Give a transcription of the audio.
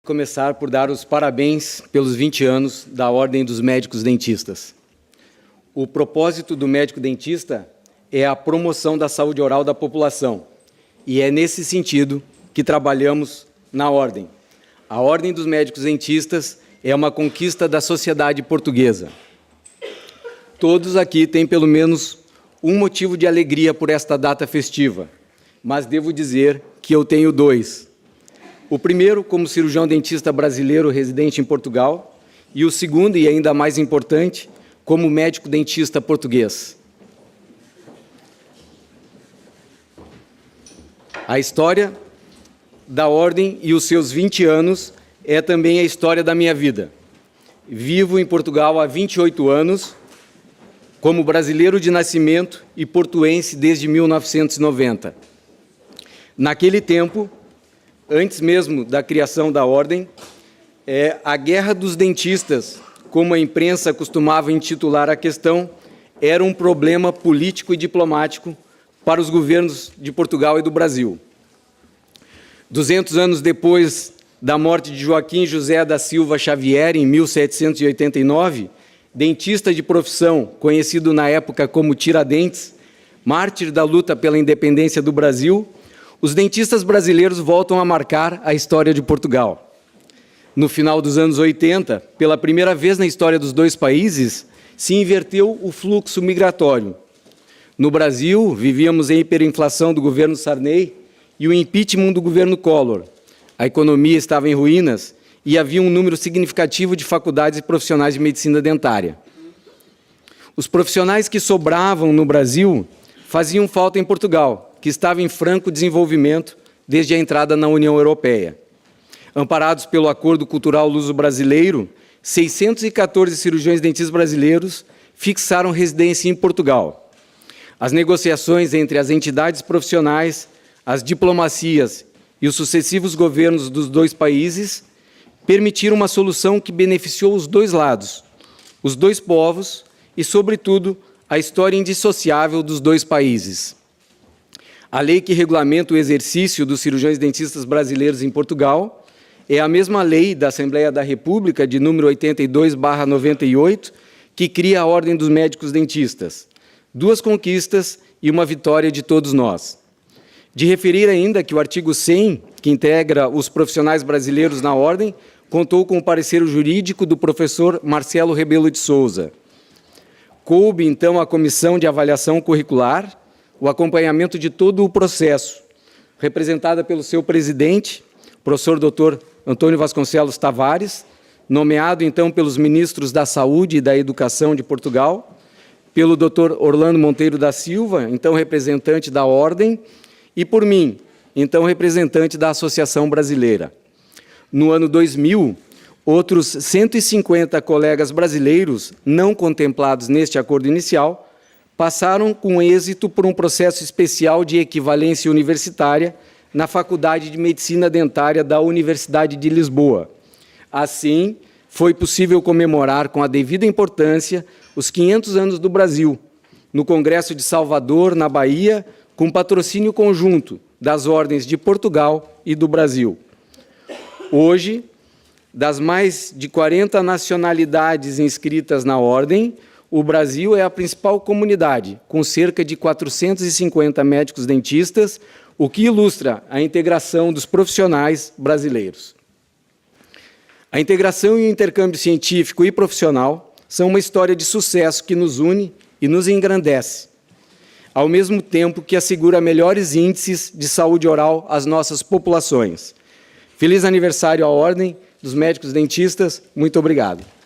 começar por dar os parabéns pelos 20 anos da Ordem dos Médicos Dentistas. O propósito do médico dentista é a promoção da saúde oral da população, e é nesse sentido que trabalhamos na Ordem. A Ordem dos Médicos Dentistas é uma conquista da sociedade portuguesa. Todos aqui têm pelo menos um motivo de alegria por esta data festiva, mas devo dizer que eu tenho dois. O primeiro, como cirurgião dentista brasileiro residente em Portugal, e o segundo, e ainda mais importante, como médico dentista português. A história da Ordem e os seus 20 anos é também a história da minha vida. Vivo em Portugal há 28 anos, como brasileiro de nascimento e portuense desde 1990. Naquele tempo, antes mesmo da criação da Ordem, a guerra dos dentistas, como a imprensa costumava intitular a questão, era um problema político e diplomático para os governos de Portugal e do Brasil. 200 anos depois da morte de Joaquim José da Silva Xavier, em 1789, dentista de profissão, conhecido na época como Tiradentes, mártir da luta pela independência do Brasil, os dentistas brasileiros voltam a marcar a história de Portugal. No final dos anos 80, pela primeira vez na história dos dois países, se inverteu o fluxo migratório. No Brasil, vivíamos em hiperinflação do governo Sarney e o impeachment do governo Collor. A economia estava em ruínas e havia um número significativo de faculdades e profissionais de medicina dentária. Os profissionais que sobravam no Brasil faziam falta em Portugal, que estava em franco desenvolvimento desde a entrada na União Europeia. Amparados pelo Acordo Cultural Luso-Brasileiro, 614 cirurgiões dentistas brasileiros fixaram residência em Portugal. As negociações entre as entidades profissionais, as diplomacias e os sucessivos governos dos dois países permitiram uma solução que beneficiou os dois lados, os dois povos e, sobretudo, a história indissociável dos dois países. A lei que regulamenta o exercício dos cirurgiões dentistas brasileiros em Portugal é a mesma lei da Assembleia da República, de número 82/98, que cria a Ordem dos Médicos Dentistas. Duas conquistas e uma vitória de todos nós. De referir ainda que o artigo 100, que integra os profissionais brasileiros na Ordem, contou com o parecer jurídico do professor Marcelo Rebelo de Souza. Coube, então, à Comissão de Avaliação Curricular o acompanhamento de todo o processo, representada pelo seu presidente, professor Dr. Antônio Vasconcelos Tavares, nomeado, então, pelos ministros da Saúde e da Educação de Portugal, pelo Dr. Orlando Monteiro da Silva, então representante da Ordem, e por mim, então representante da Associação Brasileira. No ano 2000, outros 150 colegas brasileiros, não contemplados neste acordo inicial, passaram com êxito por um processo especial de equivalência universitária na Faculdade de Medicina Dentária da Universidade de Lisboa. Assim, foi possível comemorar com a devida importância os 500 anos do Brasil, no Congresso de Salvador, na Bahia, com patrocínio conjunto das ordens de Portugal e do Brasil. Hoje, das mais de 40 nacionalidades inscritas na Ordem, o Brasil é a principal comunidade, com cerca de 450 médicos dentistas, o que ilustra a integração dos profissionais brasileiros. A integração e o intercâmbio científico e profissional são uma história de sucesso que nos une e nos engrandece, ao mesmo tempo que assegura melhores índices de saúde oral às nossas populações. Feliz aniversário à Ordem dos Médicos Dentistas. Muito obrigado.